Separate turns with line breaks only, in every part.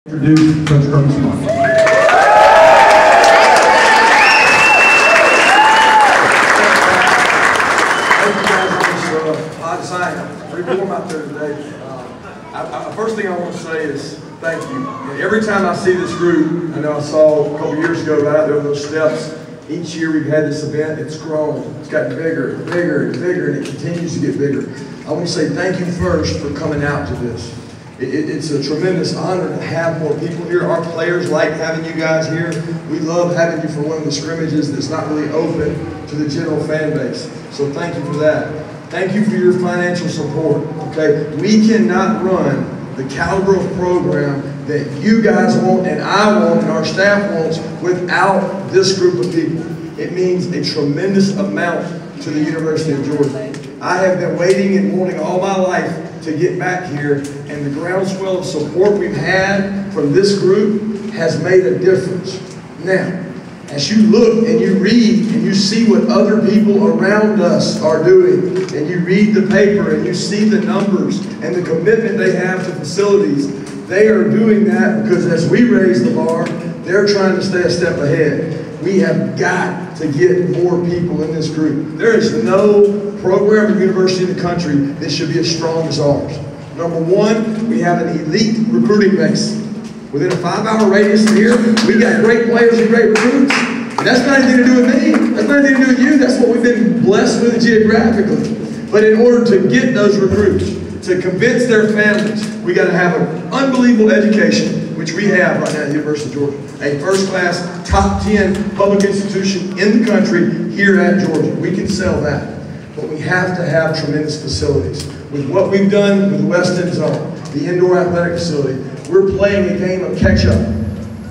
Introduce Coach Kirby.
Odd sign. Pretty warm out there today. First thing I want to say is thank you. And every time I see this group, I know I saw a couple years ago right out there on those steps. Each year we've had this event, it's grown. It's gotten bigger and bigger and bigger, and it continues to get bigger. I want to say thank you first for coming out to this. It's a tremendous honor to have more people here. Our players like having you guys here. We love having you for one of the scrimmages that's not really open to the general fan base. So thank you for that. Thank you for your financial support, okay? We cannot run the caliber of program that you guys want and I want and our staff wants without this group of people. It means a tremendous amount to the University of Georgia. I have been waiting and wanting all my life to get back here, and the groundswell of support we've had from this group has made a difference. Now, as you look and you read and you see what other people around us are doing, and you read the paper and you see the numbers and the commitment they have to facilities, they are doing that because as we raise the bar, they're trying to stay a step ahead. We have got to get more people in this group. There is no program or university in the country that should be as strong as ours. Number one, we have an elite recruiting base. Within a 5-hour radius of here, we got great players and great recruits. And that's not anything to do with me. That's not anything to do with you. That's what we've been blessed with geographically. But in order to get those recruits, to convince their families, we got to have an unbelievable education, which we have right now at the University of Georgia. A first-class, top 10 public institution in the country here at Georgia. We can sell that. But we have to have tremendous facilities. With what we've done with the West End Zone, the indoor athletic facility, we're playing a game of catch-up.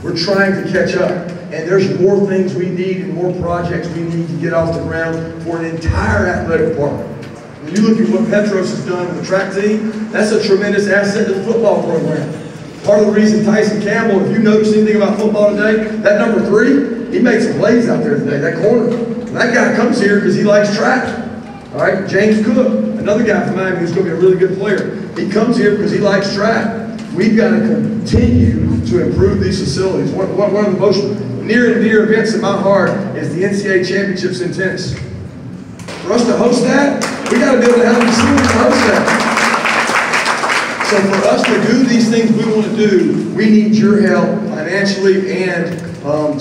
We're trying to catch up. And there's more things we need and more projects we need to get off the ground for an entire athletic department. When you look at what Petros has done with the track team, that's a tremendous asset to the football program. Part of the reason Tyson Campbell, if you notice anything about football today, that number 3, he made some plays out there today, that corner. And that guy comes here because he likes track. All right, James Cook, another guy from Miami who's going to be a really good player. He comes here because he likes track. We've got to continue to improve these facilities. One of the most near and dear events in my heart is the NCAA championships in tennis. For us to host that, we got to be able to have a facility to host that. So for us to do these things we want to do, we need your help financially and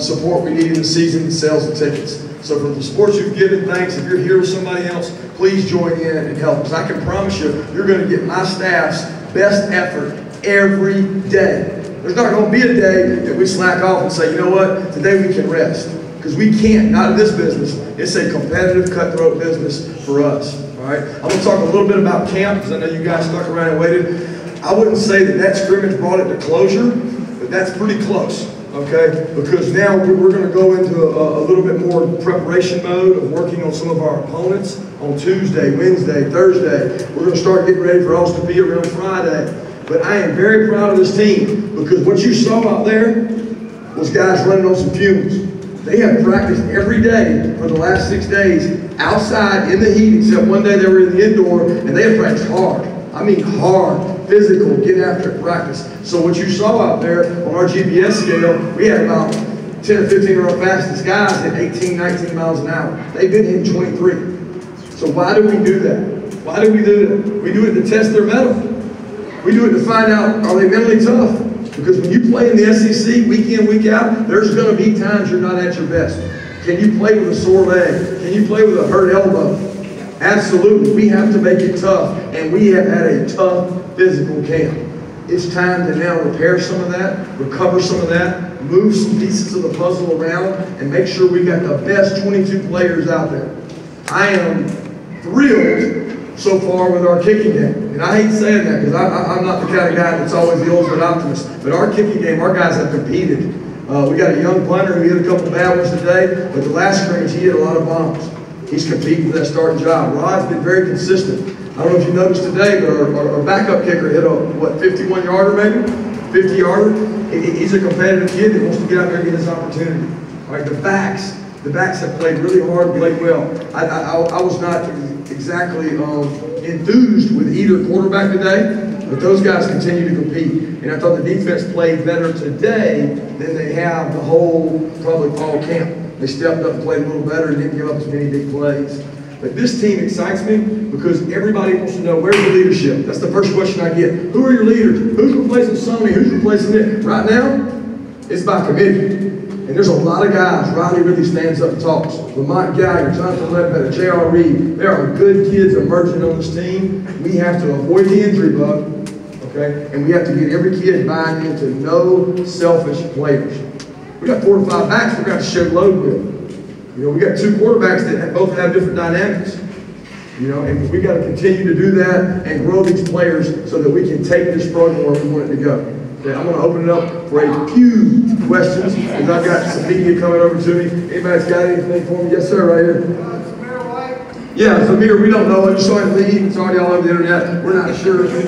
support we need in the season and sales of tickets. So for the support you've given, thanks. If you're here with somebody else, please join in and help. Because I can promise you, you're going to get my staff's best effort every day. There's not going to be a day that we slack off and say, you know what, today we can rest. Because we can't, not in this business. It's a competitive, cutthroat business for us. All right? I'm going to talk a little bit about camp, because I know you guys stuck around and waited. I wouldn't say that scrimmage brought it to closure, but that's pretty close. Okay, because now we're going to go into a little bit more preparation mode of working on some of our opponents on Tuesday, Wednesday, Thursday. We're going to start getting ready for Ostepia around Friday. But I am very proud of this team because what you saw out there was guys running on some fumes. They have practiced every day for the last 6 days outside in the heat, except one day they were in the indoor, and they have practiced hard. I mean hard, physical, get after it practice. So what you saw out there on our GPS scale, we had about 10 or 15 of our fastest guys at 18, 19 miles an hour. They've been hitting 23. So why do we do that? Why do we do that? We do it to test their mettle. We do it to find out, are they mentally tough? Because when you play in the SEC week in, week out, there's going to be times you're not at your best. Can you play with a sore leg? Can you play with a hurt elbow? Absolutely. We have to make it tough, and we have had a tough physical camp. It's time to now repair some of that, recover some of that, move some pieces of the puzzle around, and make sure we got the best 22 players out there. I am thrilled so far with our kicking game. And I hate saying that because I'm not the kind of guy that's always the ultimate optimist. But our kicking game, our guys have competed. We got a young punter who hit a couple bad ones today, but the last scrimmage he hit a lot of bombs. He's competing for that starting job. Rod's been very consistent. I don't know if you noticed today, but our backup kicker hit a, 51-yarder maybe? 50-yarder? He's a competitive kid that wants to get out there and get his opportunity. All right, the backs have played really hard and played well. I was not exactly enthused with either quarterback today. But those guys continue to compete. And I thought the defense played better today than they have the whole probably fall camp. They stepped up and played a little better and didn't give up as many big plays. But this team excites me because everybody wants to know, where's the leadership? That's the first question I get. Who are your leaders? Who's replacing Sonny? Who's replacing it? Right now, it's by committee. And there's a lot of guys. Riley really stands up and talks. Lamont Gallagher, Jonathan Ledbetter, J.R. Reed. There are good kids emerging on this team. We have to avoid the injury bug, okay? And we have to get every kid buying into no selfish players. We got 4 or 5 backs we've got to share load with. You know, we got 2 quarterbacks that both have different dynamics. You know, and we got to continue to do that and grow these players so that we can take this program where we want it to go. Okay, I'm going to open it up for a few questions because I've got some media coming over to me. Anybody's got anything for me? Yes, sir, right here. Yeah, Zamir, we don't know. I just saw him leave. It's already all over the internet. We're not sure. It's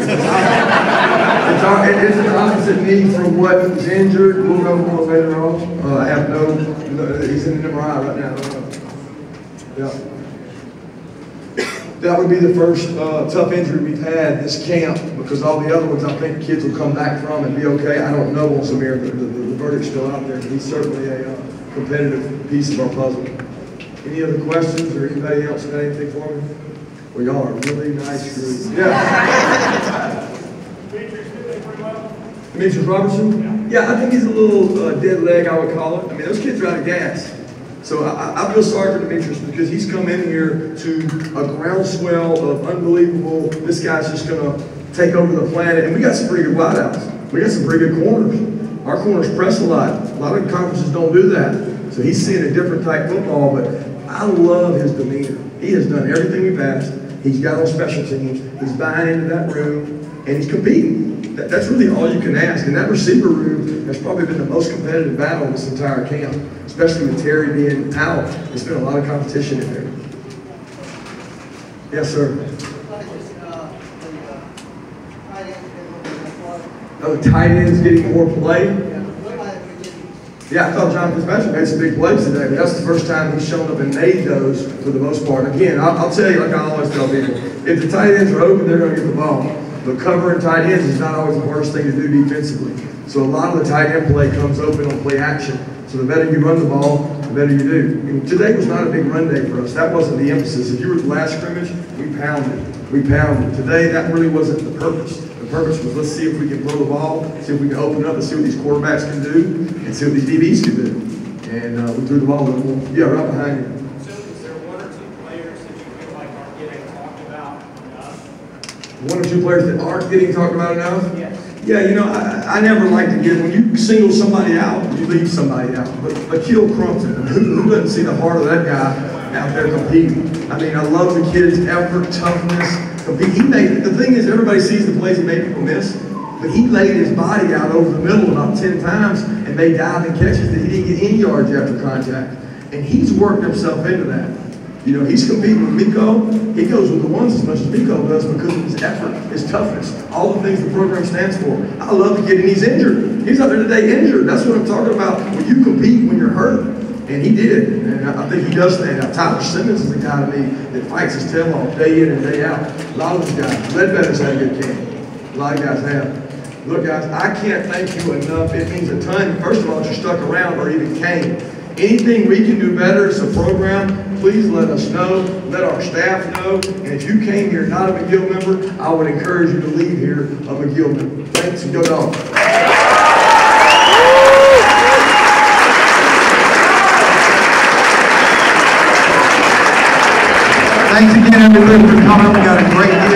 an opposite knee from what was injured. We'll know more later on. I have no, he's in the MRI right now. Yeah. That would be the first tough injury we've had this camp because all the other ones I think kids will come back from and be okay. I don't know on Samir. The verdict's still out there. But he's certainly a competitive piece of our puzzle. Any other questions or anybody else got anything for me? Well, y'all are a really nice group. Yeah. Demetrius Robertson? Yeah, I think he's a little dead leg, I would call it. I mean, those kids are out of gas. So I feel sorry for Demetrius because he's come in here to a groundswell of unbelievable, this guy's just going to take over the planet. And we got some pretty good wideouts. We got some pretty good corners. Our corners press a lot. A lot of conferences don't do that. So he's seeing a different type football, but I love his demeanor. He has done everything we've asked. He's got on special teams. He's buying into that room, and he's competing. That's really all you can ask. And that receiver room has probably been the most competitive battle in this entire camp, especially with Terry being out. There's been a lot of competition in there. Yes, sir. Oh, the tight end's getting more play? Yeah, I thought John Fitzpatrick made some big plays today, but that's the first time he's shown up and made those for the most part. Again, I'll tell you, like I always tell people, if the tight ends are open, they're going to get the ball. But covering tight ends is not always the hardest thing to do defensively. So a lot of the tight end play comes open on play action. So the better you run the ball, the better you do. And today was not a big run day for us. That wasn't the emphasis. If you were at the last scrimmage, we pounded. We pounded. Today, that really wasn't the purpose. The purpose was, let's see if we can throw the ball, see if we can open up and see what these quarterbacks can do, and see what these DBs can do. And we threw the ball a little more. Yeah, right behind you.
So is there 1 or 2 players that you feel like aren't getting talked about enough?
1 or 2 players that aren't getting talked about enough?
Yes.
Yeah, you know, I never like to get, when you single somebody out, you leave somebody out. But Akil Crumpton, who doesn't see the heart of that guy out there competing? I mean, I love the kid's effort, toughness, compete. He made, the thing is, everybody sees the plays he made people miss, but he laid his body out over the middle about 10 times and made diving catches that he didn't get any yards after contact. And he's worked himself into that. You know, he's competing with Miko. He goes with the ones as much as Miko does because of his effort, his toughness, all the things the program stands for. I love the kid, and he's injured. He's out there today injured. That's what I'm talking about. When you compete when you're hurt. And he did. And I think he does stand out. Tyler Simmons is a guy to me that fights his tail off day in and day out. A lot of those guys. Ledbetter's had a good camp. A lot of guys have. Look, guys, I can't thank you enough. It means a ton. First of all, that you stuck around or even came. Anything we can do better as a program, please let us know. Let our staff know. And if you came here not a McGill member, I would encourage you to leave here a McGill member. Thanks and go Dogs.
Thanks again, everybody, for coming. We got a great deal.